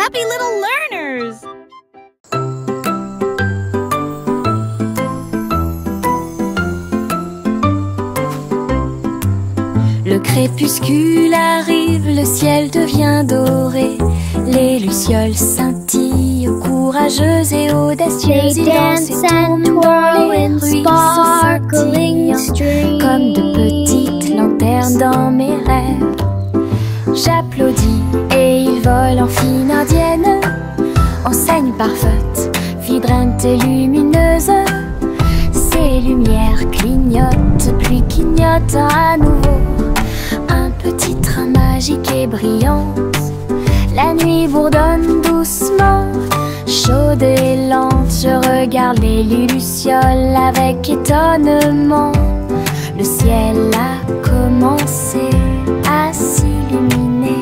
happy little learners! Le crépuscule arrive, le ciel devient doré. Les lucioles scintillent, courageuses et audacieuses. Ils dansent et tournent dans les ruisseaux scintillants, comme de petites lanternes dans mes rêves. J'applaudis et ils volent en fine indienne, enseigne parfaite, vibrante et lumineuse. Ces lumières clignotent, puis clignotent à nouveau. Un petit train magique et brillant. La nuit bourdonne doucement, chaude et lente. Je regarde les lucioles avec étonnement. Le ciel a commencé à s'illuminer.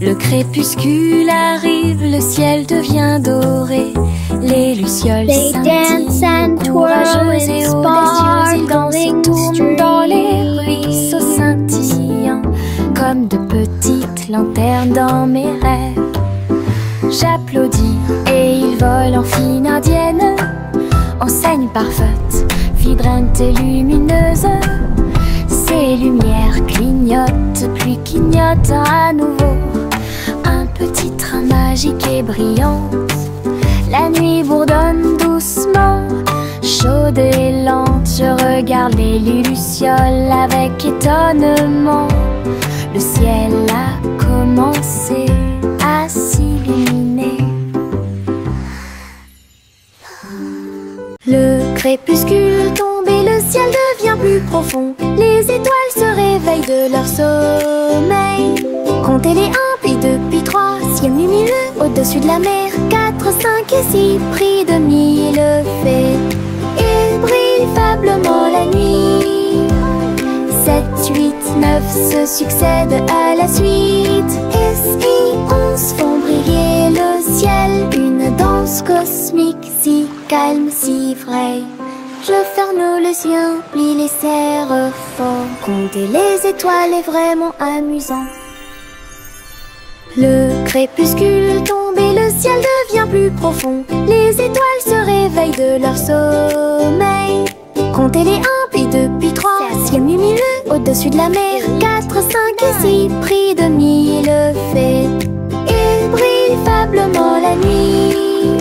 Le crépuscule arrive, le ciel devient doré. Les lucioles scintillent, courageuses et audacieuses. Ils dansent et tournent dans les ruisseaux scintillants, comme de petites lanternes dans mes rêves. J'applaudis et ils volent en fine indienne, enseigne parfaite, vibrante et lumineuse. Ces lumières clignotent, puis clignotent à nouveau. Un petit train magique et brillant. La nuit bourdonne doucement, chaude et lente. Je regarde les lucioles avec étonnement. Le ciel a commencé à s'illuminer. Le crépuscule tombe et le ciel devient plus profond. Les étoiles se réveillent de leur sommeil. Comptez les 1, puis 2, puis 3, ciel lumineux au-dessus de la mer. 4, 5 et 6, pris de mille fées. Il brille faiblement la nuit. 7, 8, 9 se succèdent à la suite. Et si 11 font briller le ciel, une danse cosmique si calme, si vraie. Je ferme les yeux, plie les serres fort. Compter les étoiles est vraiment amusant. Le crépuscule tombe et le ciel devient plus profond. Les étoiles se réveillent de leur sommeil. Comptez les 1, puis 2, puis 3, ciel lumineux au-dessus de la mer. 4, 5 et 6, pris de mille fées. Il brille faiblement la nuit.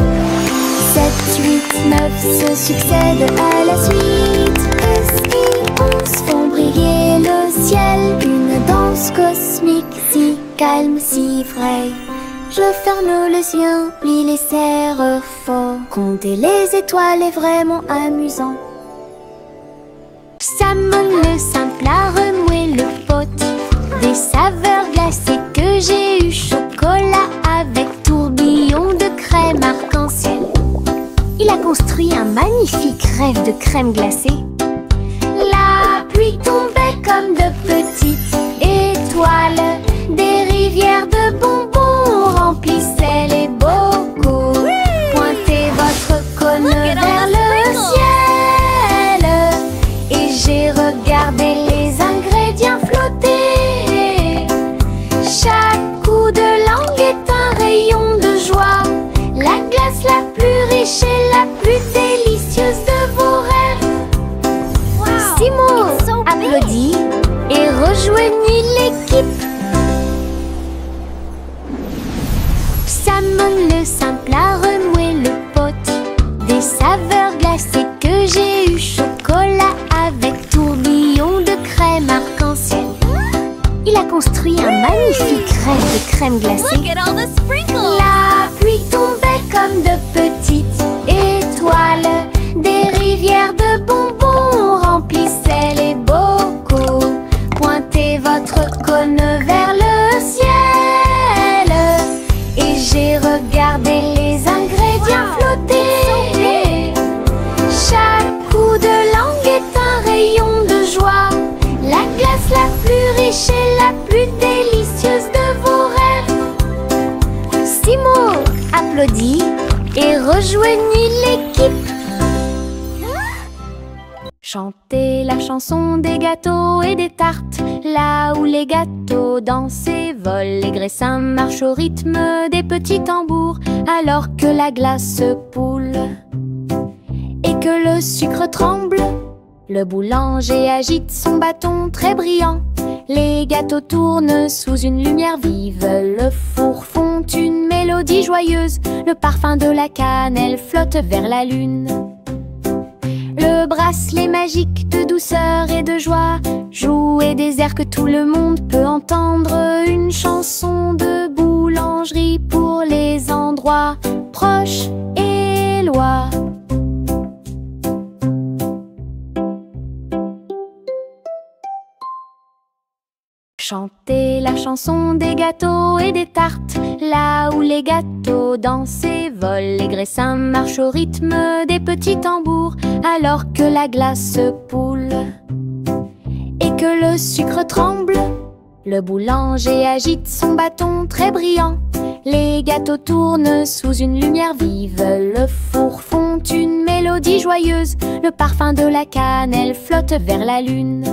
7, 8, 9 se succèdent à la suite. Et si 11 font briller le ciel, une danse cosmique si calme, si vraie. Je ferme les yeux, plie les serres fort. Compter les étoiles est vraiment amusant. Salmon le simple a remué le pot. Des saveurs glacées que j'ai eu. Chocolat avec tourbillon de crème arc-en-ciel. Il a construit un magnifique rêve de crème glacée. La pluie tombait comme de petites étoiles. Des rivières de bonbons remplissaient les bocaux. Pointez votre cône vers le ciel et j'ai regardé les ingrédients flotter. Chaque coup de langue est un rayon de joie. La glace la plus riche et la plus délicieuse de vos rêves. Simo applaudit et rejoignit l'équipe. Salmon le simple a remué le pot. Des saveurs glacées que j'ai eu. Chocolat avec tourbillon de crème arc-en-ciel. Il a construit un magnifique rêve de crème glacée. La pluie tombait comme de petites étoiles. Des rivières de bonbons remplissaient les bocaux. Pointez votre cône vers le ciel et j'ai regardé les ingrédients flotter. Chaque coup de langue est un rayon de joie. La glace la plus riche et la plus délicieuse de vos rêves. Simo applaudit et rejoignit l'équipe. Chantez la chanson des gâteaux et des tartes, là où les gâteaux dansent et volent. Les graissins marchent au rythme des petits tambours, alors que la glace poule et que le sucre tremble. Le boulanger agite son bâton très brillant. Les gâteaux tournent sous une lumière vive. Le four fond une mélodie joyeuse. Le parfum de la cannelle flotte vers la lune. Le bracelet magique de douceur et de joie jouer des airs que tout le monde peut entendre. Une chanson de boulangerie pour les endroits proches et loin. Chantez la chanson des gâteaux et des tartes, là où les gâteaux dansent et volent. Les graissins marchent au rythme des petits tambours, alors que la glace poule et que le sucre tremble. Le boulanger agite son bâton très brillant. Les gâteaux tournent sous une lumière vive. Le four fond une mélodie joyeuse. Le parfum de la cannelle flotte vers la lune.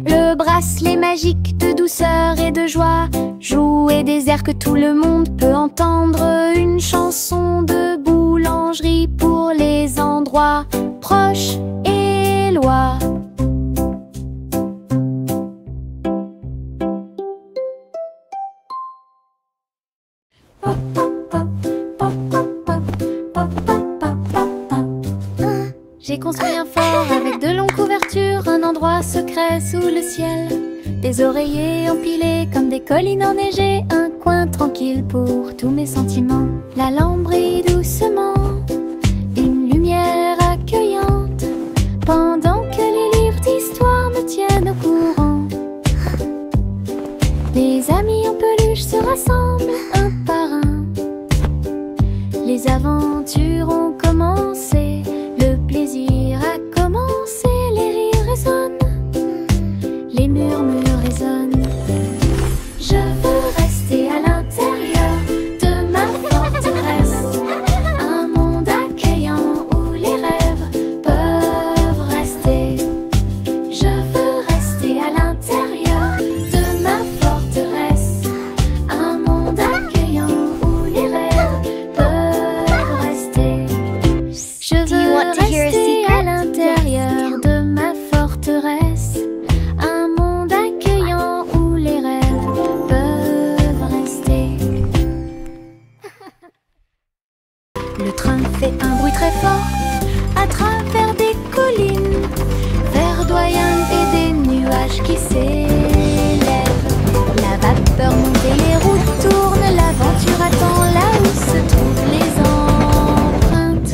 Le bracelet magique de douceur et de joie jouer des airs que tout le monde peut entendre. Une chanson de boulangerie pour les endroits proches et loin. J'ai construit un fort avec de longues couvertures, un endroit secret sous le ciel. Des oreillers empilés comme des collines enneigées, un coin tranquille pour tous mes sentiments. La lampe brille doucement, une lumière accueillante, pendant que les livres d'histoire me tiennent au courant. Les amis en peluche se rassemblent un par un. Les aventures ont commencé. Le plaisir a commencé, les rires résonnent, les murmures résonnent. Je veux rester à l'intérieur de ma forteresse, un monde accueillant où les rêves peuvent rester. Je veux rester à l'intérieur de ma forteresse, un monde accueillant où les rêves peuvent rester. Je veux rester à l'intérieur de ma forteresse, un monde accueillant où les rêves peuvent rester. Le train fait un bruit très fort à travers des collines verdoyantes et des nuages qui s'élèvent. La vapeur monte et les routes tournent, l'aventure attend là où se trouvent les empreintes.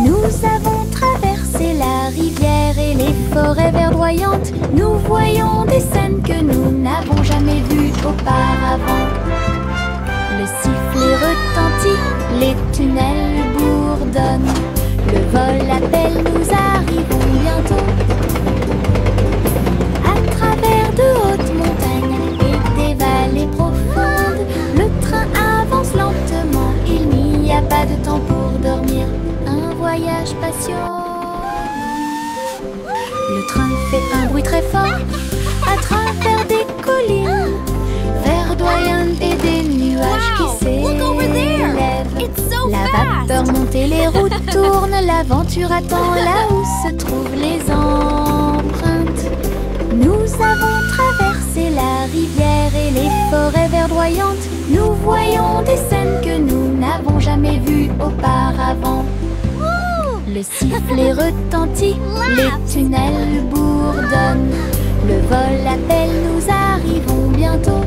Nous avons traversé la rivière et les forêts verdoyantes. Nous voyons des scènes que nous n'avons jamais vues auparavant. Le sifflet retentit, les tunnels bourdonnent. Le vol appelle, nous arrivons bientôt. À travers de hautes montagnes et des vallées profondes, le train avance lentement, il n'y a pas de temps pour dormir. Un voyage patient. Le train fait un bruit très fort à travers des collines verdoyantes et des nuages qui s'élèvent. La vapeur monte et les routes tournent, l'aventure attend là où se trouvent les empreintes. Nous avons traversé la rivière et les forêts verdoyantes. Nous voyons des scènes que nous n'avons jamais vues auparavant. Le sifflet retentit, les tunnels bourdonnent. Le vol appelle, nous arrivons bientôt.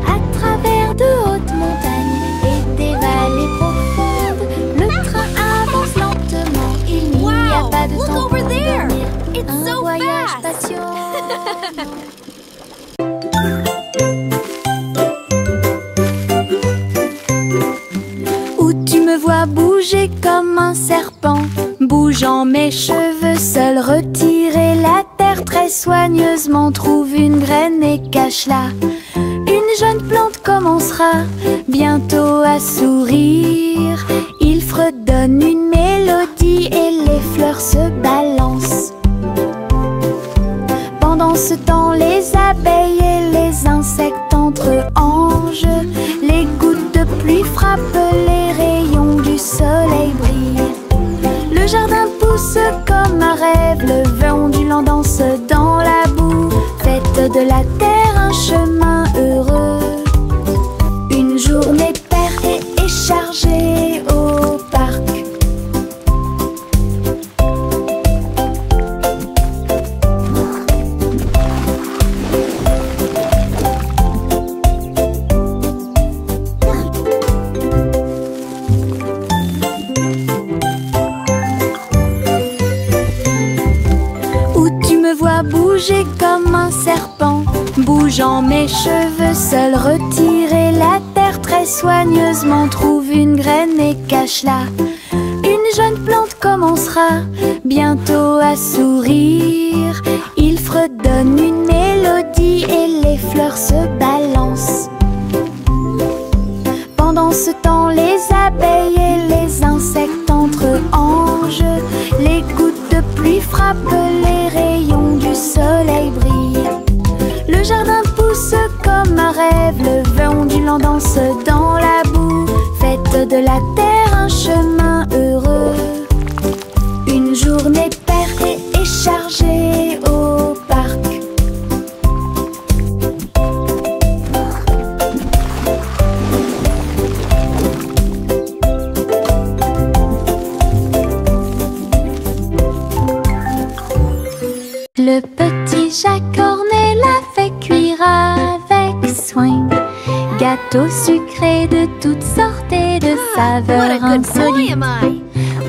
À travers de hautes montagnes et des vallées profondes, le train avance lentement, il n'y a pas de temps pour dormir. Un voyage patient. Où tu me vois bouger comme un serpent, bougeant mes cheveux seul, retirer la terre très soigneusement, trouve une graine et cache-la. Une jeune plante commencera bientôt à sourire. Il fredonne une mélodie et les fleurs pluie frappe, les rayons du soleil brillent. Le jardin pousse comme un rêve, le vent ondulant danse dans la boue. Faites de la terre un chemin heureux. Une journée paire et chargée au parc. Bouger comme un serpent, bougeant mes cheveux, seul retirer la terre très soigneusement. Trouve une graine et cache-la. Une jeune plante commencera bientôt à sourire. Il fredonne une mélodie et les fleurs se balancent. Pendant ce temps, les abeilles et les insectes entrent en jeu. Les gouttes de pluie frappent, les rayons du soleil brillent. Le jardin pousse comme un rêve, le vent ondulant danse dans la boue. Faites de la terre un chemin heureux. Une journée paire et chargée au parc. Le petit Jacques Cornet l'a fait cuire avec soin. Gâteau sucré de toutes sortes et de saveurs insolites.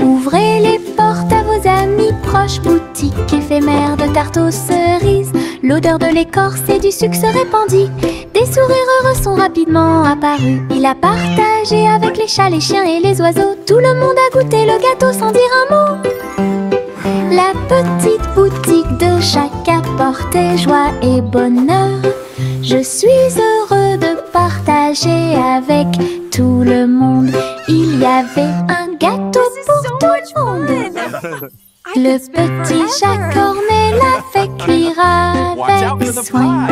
Ouvrez les portes à vos amis proches, boutique éphémère de tarte aux cerises. L'odeur de l'écorce et du sucre se répandit. Des sourires heureux sont rapidement apparus. Il a partagé avec les chats, les chiens et les oiseaux. Tout le monde a goûté le gâteau sans dire un mot. La petite boutique de Jacques apportait joie et bonheur. Je suis heureux de partager avec tout le monde. Il y avait un gâteau pour tout le monde. Le petit Jacques Cornet l'a fait cuire avec soin.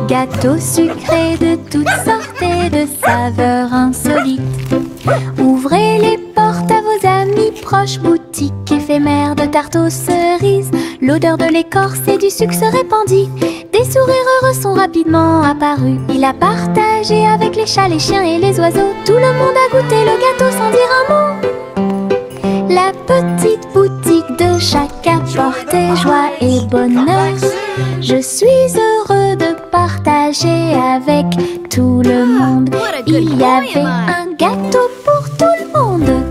Gâteau sucré de toutes sortes et de saveurs insolites. Ouvrez les portes à vos amis proches, boutique éphémère de tarte aux cerises. L'odeur de l'écorce et du sucre se répandit. Des sourires heureux sont rapidement apparus. Il a partagé avec les chats, les chiens et les oiseaux. Tout le monde a goûté le gâteau sans dire un mot. La petite boutique de Jacques apportait joie et bonheur. Je suis heureux de partager avec tout le monde. Il y avait un gâteau pour tout le monde.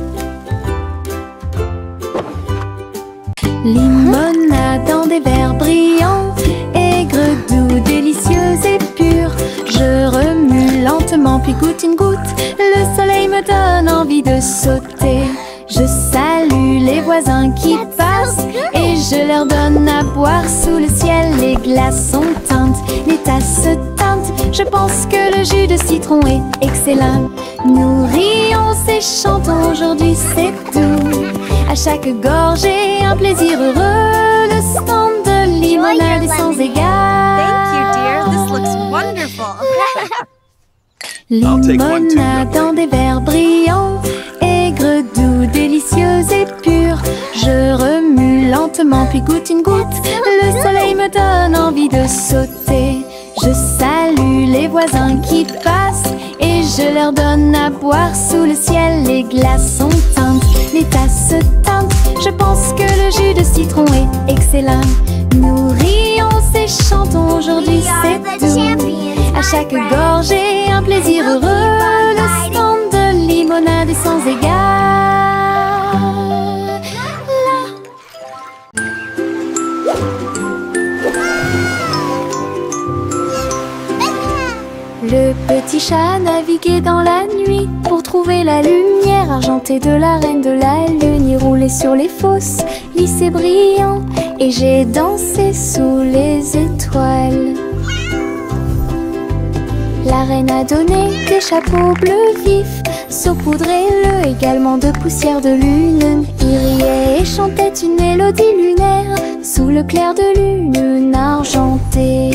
Limonade dans des verres brillants, aigre, doux, délicieuse et pure. Je remue lentement puis goûte une goutte. Le soleil me donne envie de sauter. Je salue les voisins qui passent et je leur donne à boire sous le ciel. Les glaçons teintent, les tasses se teintent. Je pense que le jus de citron est excellent. Nous rions et chantons, aujourd'hui c'est tout. À chaque gorgée, un plaisir heureux. Le stand de limonade est sans égard. Thank you, dear. This looks wonderful. Limonade dans des verres brillants, aigre, doux, délicieuse et pure. Je remue lentement puis goûte une goutte. Le soleil me donne envie de sauter. Je salue les voisins qui passent et je leur donne à boire sous le ciel. Les glaçons teintent, les tasses se teintent. Je pense que le jus de citron est excellent. Nous rions et chantons, aujourd'hui c'est tout. À chaque gorgée, un plaisir heureux. Le stand de limonade est sans égard. Le petit chat naviguait dans la nuit pour trouver la lumière argentée de la reine de la lune. Il roulait sur les fosses, lisse et brillant, et j'ai dansé sous les étoiles. La reine a donné des chapeaux bleus vifs, saupoudrez-le également de poussière de lune. Il riait et chantait une mélodie lunaire sous le clair de lune argentée.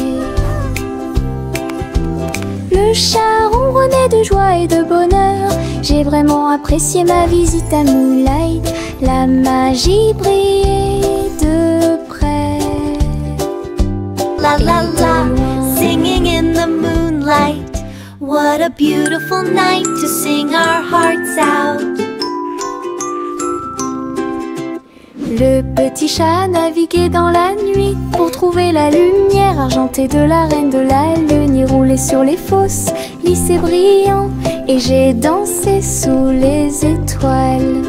Le chat ronronnait de joie et de bonheur. J'ai vraiment apprécié ma visite à Moonlight. La magie brillait de près. La la la, singing in the moonlight. What a beautiful night to sing our hearts out. Le petit chat naviguait dans la nuit pour trouver la lumière argentée de la reine de la lune. Il roulait sur les fosses, lisse et brillant, et j'ai dansé sous les étoiles.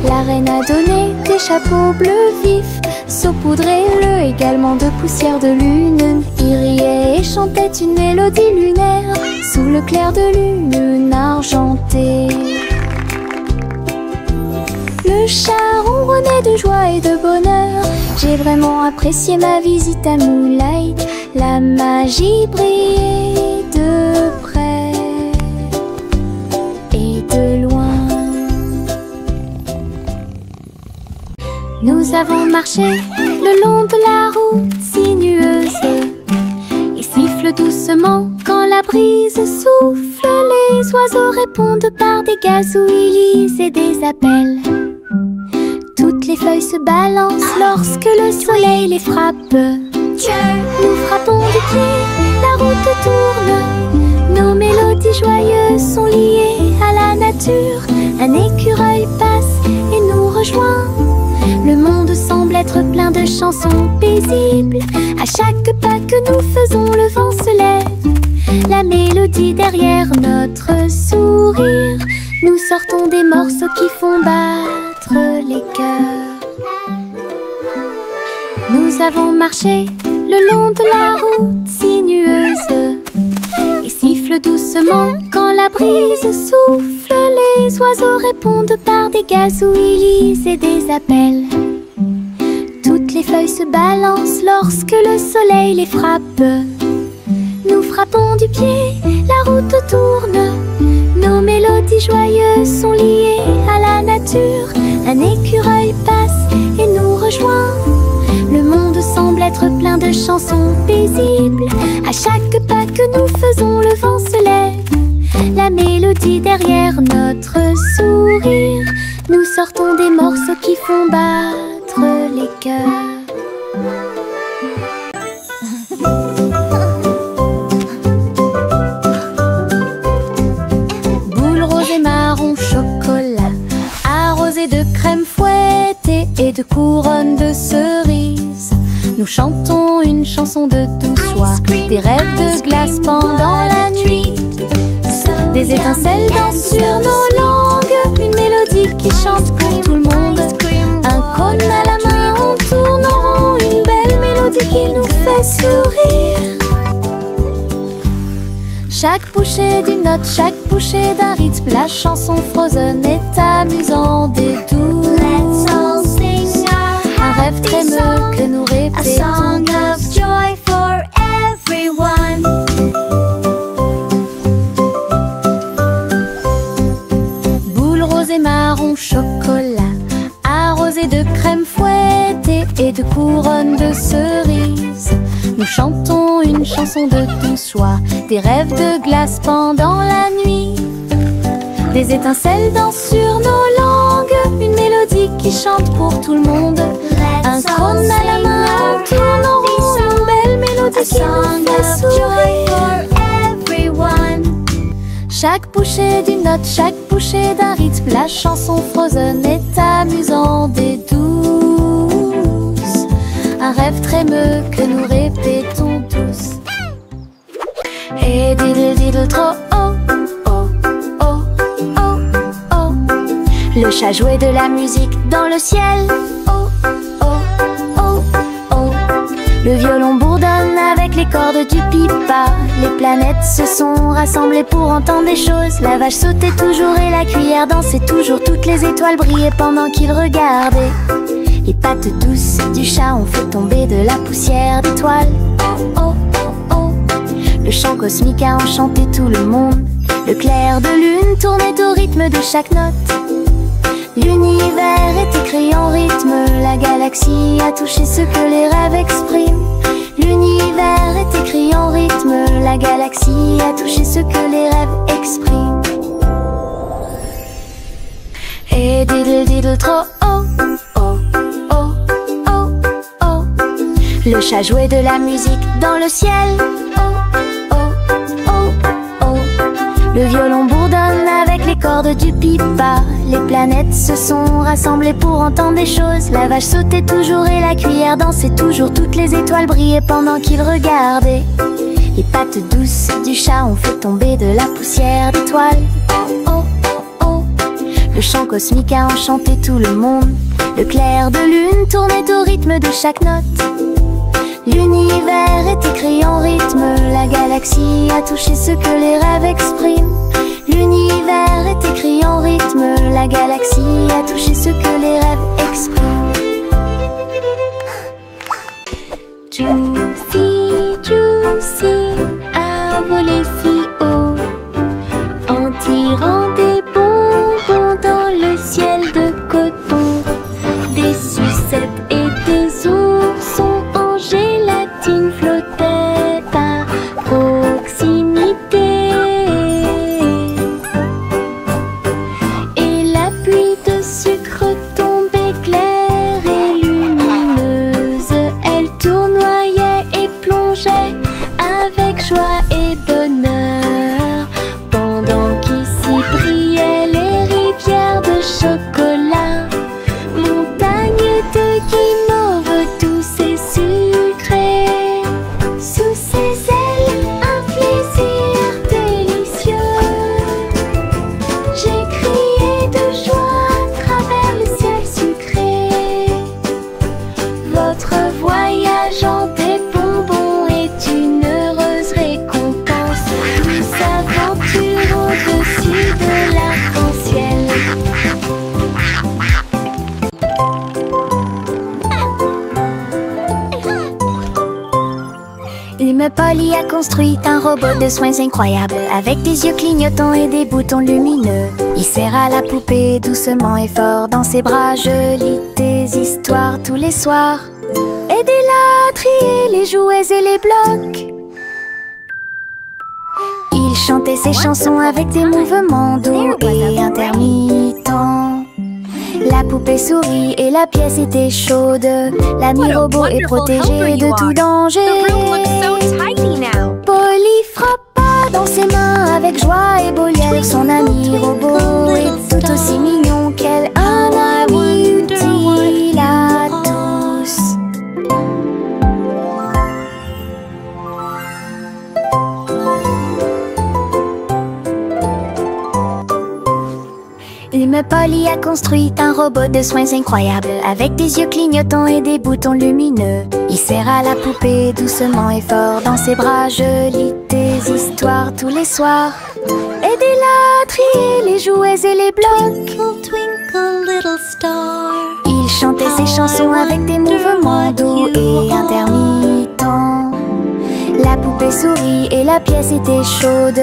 La reine a donné des chapeaux bleus vifs, saupoudrés-le également de poussière de lune. Il riait et chantait une mélodie lunaire sous le clair de lune argentée. Le chat ronronnait de joie et de bonheur. J'ai vraiment apprécié ma visite à Moonlight. La magie brillait de près et de loin. Nous avons marché le long de la route sinueuse. Il siffle doucement quand la brise souffle. Les oiseaux répondent par des gazouillis et des appels. Toutes les feuilles se balancent lorsque le soleil les frappe. Nous frappons du pied, la route tourne. Nos mélodies joyeuses sont liées à la nature. Un écureuil passe et nous rejoint. Le monde semble être plein de chansons paisibles. À chaque pas que nous faisons, le vent se lève. La mélodie derrière notre sourire. Nous sortons des morceaux qui font battre les cœurs. Nous avons marché le long de la route sinueuse. Il siffle doucement quand la brise souffle. Les oiseaux répondent par des gazouillis et des appels. Toutes les feuilles se balancent lorsque le soleil les frappe. Nous frappons du pied, la route tourne. Nos mélodies joyeuses sont liées à la nature. Un écureuil passe et nous rejoint. Le monde semble être plein de chansons paisibles. À chaque pas que nous faisons, le vent se lève. La mélodie derrière notre sourire. Nous sortons des morceaux qui font battre les cœurs. Boule rose et marron chocolat, arrosée de crème fouettée et de couronnes de cerises. Nous chantons une chanson de douce soie, des rêves de glace pendant la nuit. Des étincelles dansent sur nos langues, une mélodie qui chante pour tout le monde. Un cône à la main, on tourne en rond, une belle mélodie qui nous fait sourire. Chaque bouchée d'une note, chaque bouchée d'un rythme, la chanson Frozen est amusante et douce. Let's all sing Un rêve trémeux que nous a song répétons of tous. joy for everyone. Boule rose et marron chocolat, arrosée de crème fouettée et de couronnes de cerises. Nous chantons une chanson de douce joie, des rêves de glace pendant la nuit. Des étincelles dansent sur nos langues, une mélodie qui chante pour tout le monde. Un cône à la main, on tourne en rond, une belle mélodie qui nous fait sourire. Chaque bouchée d'une note, chaque bouchée d'un rythme, la chanson Frozen est amusante et douce. Un rêve trémeux que nous répétons tous. Et diddle diddle trop oh, oh, oh, oh, oh. Le chat jouait de la musique dans le ciel. Oh, oh, oh, oh. Le violon bourdonne avec les cordes du pipa. Les planètes se sont rassemblées pour entendre des choses. La vache sautait toujours et la cuillère dansait toujours. Toutes les étoiles brillaient pendant qu'ils regardaient. Les pattes douces du chat ont fait tomber de la poussière d'étoiles. Oh, oh, oh, oh. Le chant cosmique a enchanté tout le monde. Le clair de lune tournait au rythme de chaque note. L'univers est écrit en rythme. La galaxie a touché ce que les rêves expriment. L'univers est écrit en rythme, la galaxie a touché ce que les rêves expriment. Et diddle diddle trop oh, oh, oh, oh, oh. Le chat jouait de la musique dans le ciel. Oh, oh, oh, oh. Le violon bourdonne avec les cordes du pipa. Les planètes se sont rassemblées pour entendre des choses. La vache sautait toujours et la cuillère dansait toujours. Toutes les étoiles brillaient pendant qu'ils regardaient. Les pattes douces du chat ont fait tomber de la poussière d'étoiles. Oh, oh, oh, oh. Le chant cosmique a enchanté tout le monde. Le clair de lune tournait au rythme de chaque note. L'univers est écrit en rythme, la galaxie a touché ce que les rêves expriment. L'univers est écrit en rythme, la galaxie a touché ce que les rêves expriment. Juicy, Juicy a volé si haut en tirant des bonbons dans le ciel de coton. Des sucettes et des oursons en gélatine flottaient à proximité. Et la pluie de sucre tombait claire et lumineuse. Elle tournoyait et plongeait avec joie et bonheur, pendant qu'ici brillaient les rivières de chocolat, montagnes de guimauve douces et sucrées. Sous ses ailes, un plaisir délicieux. J'ai crié de joie à travers le ciel sucré. Votre voyage en des bonbons est une heureuse récompense. Douce aventure au-dessus de l'arc-en-ciel. Lime Polly a construit un robot de soins incroyable, avec des yeux clignotants et des boutons lumineux. Il serra la poupée doucement et fort dans ses bras. Je lis des histoires tous les soirs. Aidez-la à trier les jouets et les blocs. Il chantait ses chansons avec des mouvements doux et intermittents. La poupée sourit et la pièce était chaude. L'ami robot est protégé de tout danger. The room looks so tidy now. Polly frappa dans ses mains avec joie et Bolière. Son ami robot est tout aussi mignon qu'elle. Un ami utile à tous. Lime Polly a construit un robot de soins incroyable, avec des yeux clignotants et des boutons lumineux. Il serra la poupée doucement et fort dans ses bras. Je lis des histoires tous les soirs. Aidez-la à trier les jouets et les blocs. Twinkle, twinkle, little star. Il chantait ses chansons avec des mouvements doux et intermittents. La poupée sourit et la pièce était chaude.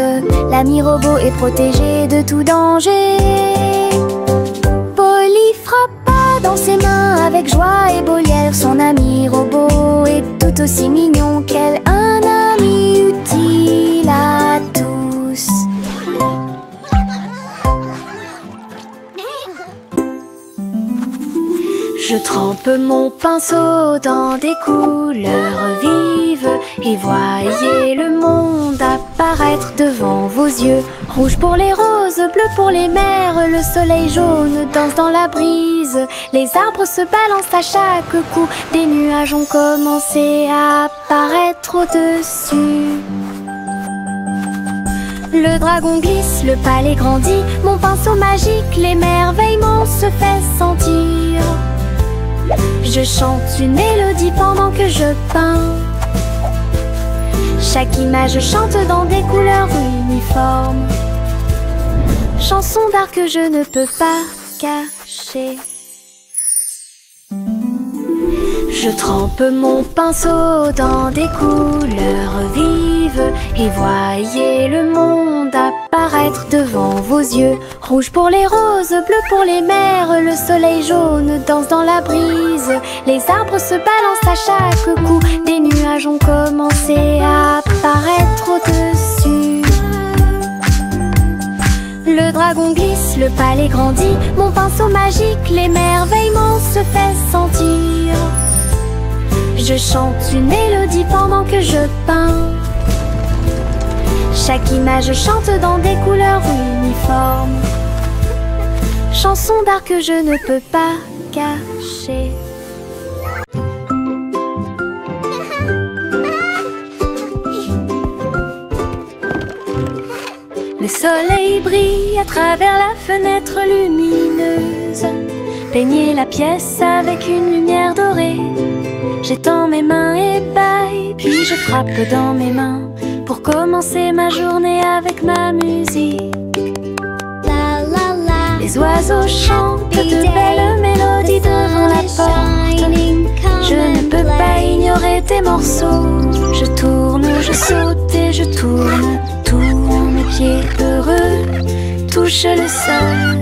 L'ami robot est protégé de tout danger. Polly frappa dans ses mains avec joie et Bolière. Son ami robot est tout aussi mignon qu'elle. Un ami utile à tous. Je trempe mon pinceau dans des couleurs vives et voyez le monde apparaître devant vos yeux. Rouge pour les roses, bleu pour les mers, le soleil jaune danse dans la brise. Les arbres se balancent à chaque coup, des nuages ont commencé à apparaître au-dessus. Le dragon glisse, le palais grandit, mon pinceau magique, l'émerveillement se fait sentir. Je chante une mélodie pendant que je peins. Chaque image chante dans des couleurs uniformes. Chanson d'art que je ne peux pas cacher. Je trempe mon pinceau dans des couleurs vives et voyez le monde apparaître devant vos yeux. Rouge pour les roses, bleu pour les mers, le soleil jaune danse dans la brise. Les arbres se balancent à chaque coup, des nuages ont commencé à apparaître au-dessus. Le dragon glisse, le palais grandit, mon pinceau magique, l'émerveillement se fait sentir. Je chante une mélodie pendant que je peins. Chaque image chante dans des couleurs uniformes. Chanson d'art que je ne peux pas cacher. Le soleil brille à travers la fenêtre lumineuse. Peignez la pièce avec une lumière dorée. J'étends mes mains et baille, puis je frappe dans mes mains pour commencer ma journée avec ma musique. La la la. Les oiseaux chantent de belles mélodies devant la porte. Je ne peux pas ignorer tes morceaux. Je tourne, je saute et je tourne. Tous mes pieds heureux touchent le sol.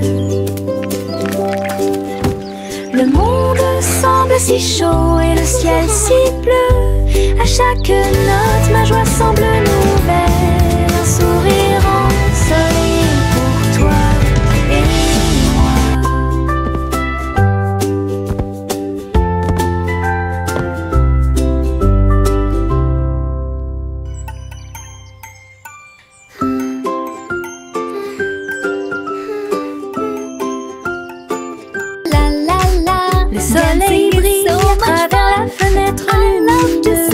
Le monde semble si chaud et le ciel si bleu. À chaque note, ma joie semble nouvelle. Un sourire ensoleillé pour toi et le soleil brille à travers la fenêtre lumineuse.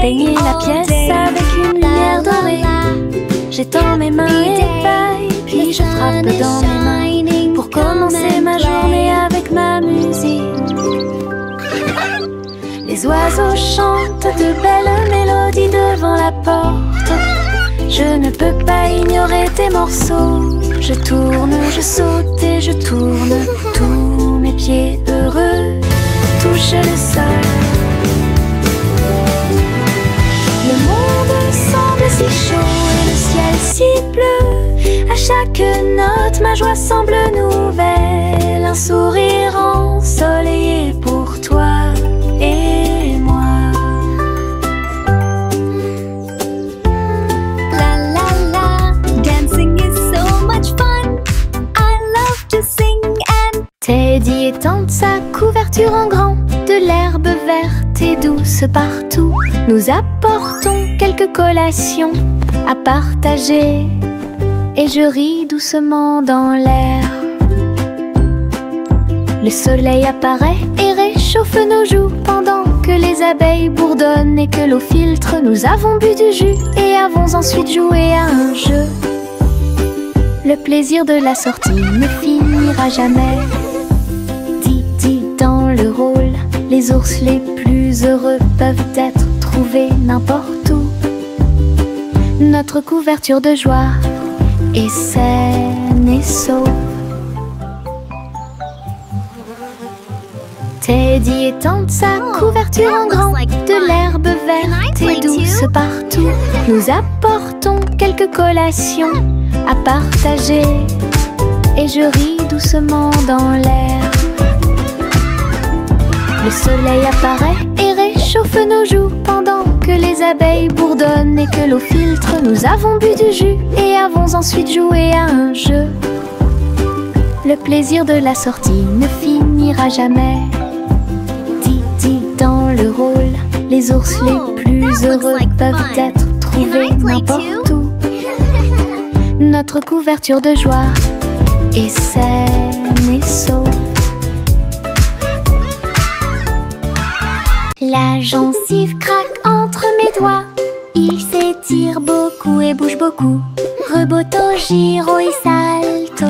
Peignez la pièce avec une lumière dorée. J'étends mes mains et baille, puis je frappe dans mes mains pour commencer ma journée avec ma musique. Les oiseaux chantent de belles mélodies devant la porte. Je ne peux pas ignorer tes morceaux. Je tourne, je saute et je tourne. Tous mes pieds heureux touchent le sol. Le monde semble si chaud et le ciel si bleu. À chaque note, ma joie semble nouvelle. Un sourire ensoleillé pour toi et moi. La la la. Dancing is so much fun. I love to sing and Teddy étend sa couverture en grand, de l'herbe verte et douce partout. Nous apportons quelques collations à partager et je ris doucement dans l'air. Le soleil apparaît et réchauffe nos joues pendant que les abeilles bourdonnent et que l'eau filtre. Nous avons bu du jus et avons ensuite joué à un jeu. Le plaisir de la sortie ne finira jamais. Didi dans le rôle, les ours les plus heureux peuvent être trouvés n'importe où. Notre couverture de joie est saine et sauve. Teddy étend sa couverture en grand, de l'herbe verte et douce partout. Nous apportons quelques collations à partager et je ris doucement dans l'air. Le soleil apparaît et réchauffe nos joues pendant que les abeilles bourdonnent et que l'eau filtre. Nous avons bu du jus et avons ensuite joué à un jeu. Le plaisir de la sortie ne finira jamais. Didi dans le rôle, les ours les plus heureux peuvent être trouvés n'importe où. Notre couverture de joie est saine et sauve. La gencive craque entre mes doigts. Il s'étire beaucoup et bouge beaucoup. Reboto, giro et salto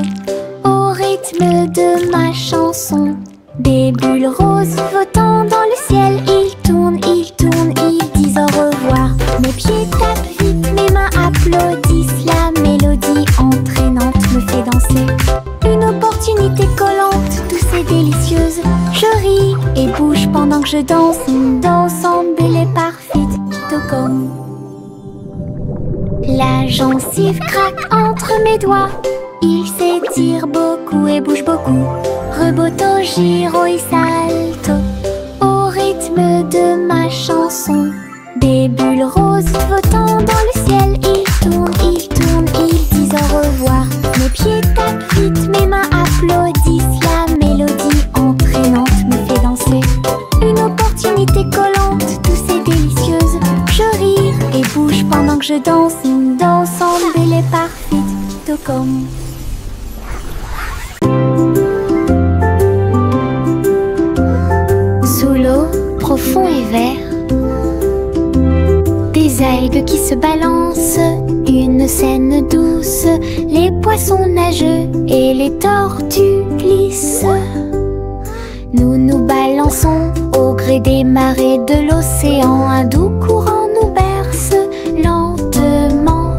au rythme de ma chanson. Des boules roses flottant dans le ciel. Ils tournent, ils disent au revoir. Mes pieds tapent vite, mes mains applaudissent. La mélodie entraînante me fait danser. Une opportunité collante, douce et délicieuse. Je ris et bouge pendant que je danse, on danse ensemble, les parfaits comme. La gencive craque entre mes doigts. Il s'étire beaucoup et bouge beaucoup. Reboto, giro et salto au rythme de ma chanson. Des bulles roses flottant dans le ciel. Ils tournent, ils disent au revoir. Mes pieds tapent vite, mes mains applaudissent. La mélodie entraînante me fait danser. Une opportunité collante, douce et délicieuse. Je ris et bouge pendant que je danse. On danse ensemble et les parfaits comme. Sous l'eau, profond et vert, des algues qui se balancent, une scène douce, les poissons nageux et les tortues glissent. Nous nous balançons au gré des marées de l'océan, un doux courant nous berce lentement.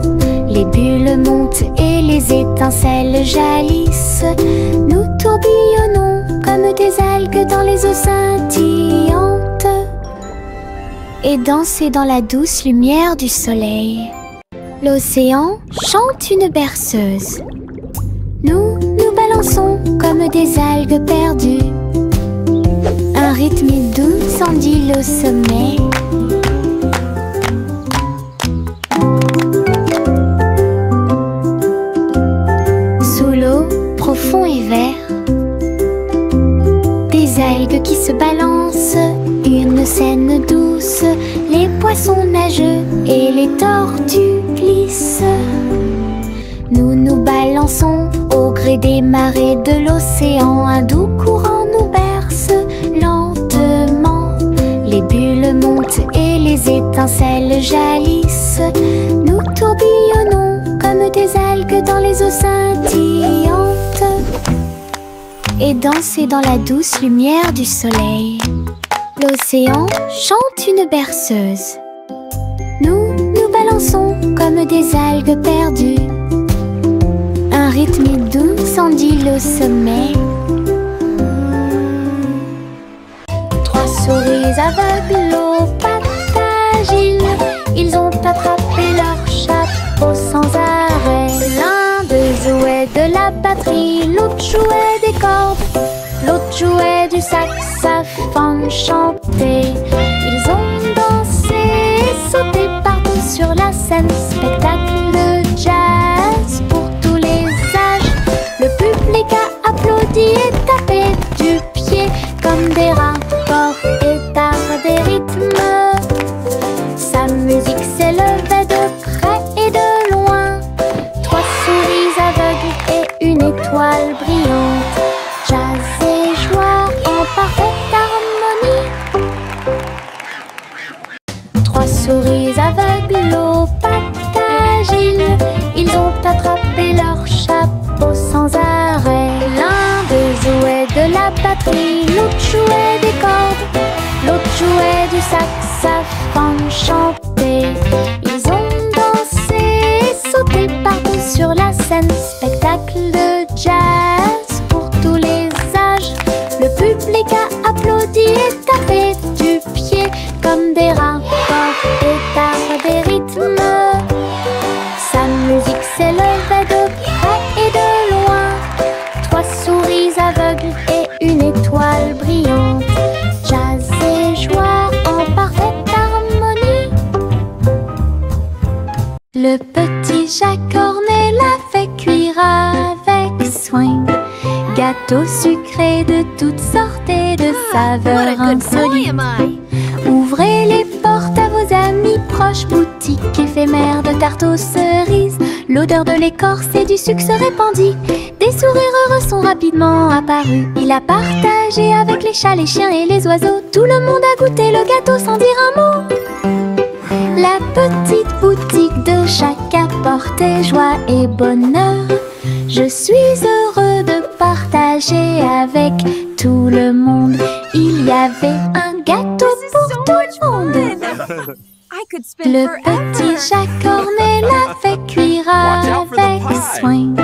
Les bulles montent et les étincelles jaillissent. Nous tourbillonnons comme des algues dans les eaux scintillantes et danser dans la douce lumière du soleil. L'océan chante une berceuse. Nous nous balançons comme des algues perdues. Un rythme doux s'endile au sommet. Sous l'eau, profond et vert, des algues qui se balancent, une scène douce, les poissons nageux et les tortues glissent. Nous nous balançons au gré des marées de l'océan, un doux courant nous berce lentement. Les bulles montent et les étincelles jaillissent. Nous tourbillonnons comme des algues dans les eaux scintillantes et danser dans la douce lumière du soleil. L'océan chante une berceuse. Nous nous balançons comme des algues perdues. Un rythme doux s'endile au sommet. Trois souris aveugles aux pattes agiles, ils ont attrapé leur chapeau sans arrêt. L'un d'eux jouait de la batterie, l'autre jouait des cordes, l'autre jouait du saxophone chanté. Ils ont dansé et sauté partout sur la scène. Spectacle de jazz pour tous les âges. Le public a applaudi et tapé du pied comme des rats, corps et tard des rythmes. Sa musique s'élevait de près et de loin. Trois souris aveugles et une étoile brillante. Jazz et joie en parfaite harmonie. Trois souris aveugles aux pattes agiles, ils ont attrapé leur chapeau sans arrêt. L'un d'eux jouait de la batterie, l'autre jouait des cordes, l'autre jouait du saxophone chanté. Ils ont dansé et sauté partout sur la scène. Spectacle de jazz pour tous les âges. Le public a applaudi et tapé du pied comme des rats, corps et tard des rythmes. Sa musique s'élevait de près et de loin. Trois souris aveugles et une étoile brillante. Jazz et joie en parfaite harmonie. Le petit Jacques Cornet l'a fait cuire avec soin. Gâteaux sucrés de toutes sortes et de saveurs insolites. Ouvrez les portes à vos amis proches, boutique éphémère de tarte aux cerises. L'odeur de l'écorce et du sucre se répandit. Des sourires heureux sont rapidement apparus. Il a partagé avec les chats, les chiens et les oiseaux. Tout le monde a goûté le gâteau sans dire un mot. La petite boutique de Jacques apportait joie et bonheur. Je suis heureux de partager avec tout le monde. Il y avait un gâteau pour tout le monde. Le petit Jacques Cornet l'a fait cuire avec soin.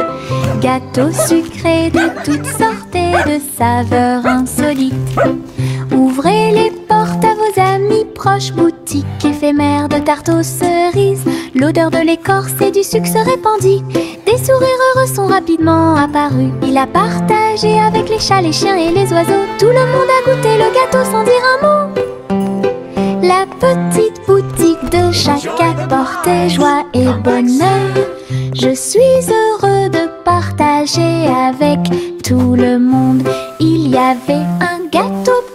Gâteau sucré de toutes sortes et de saveurs insolites. Ouvrez les portes vos amis proches, boutique éphémère de tarte aux cerises. L'odeur de l'écorce et du sucre se répandit. Des sourires heureux sont rapidement apparus. Il a partagé avec les chats, les chiens et les oiseaux. Tout le monde a goûté le gâteau sans dire un mot. La petite boutique de chaque apportait joie et bonheur. Je suis heureux de partager avec tout le monde. Il y avait un gâteau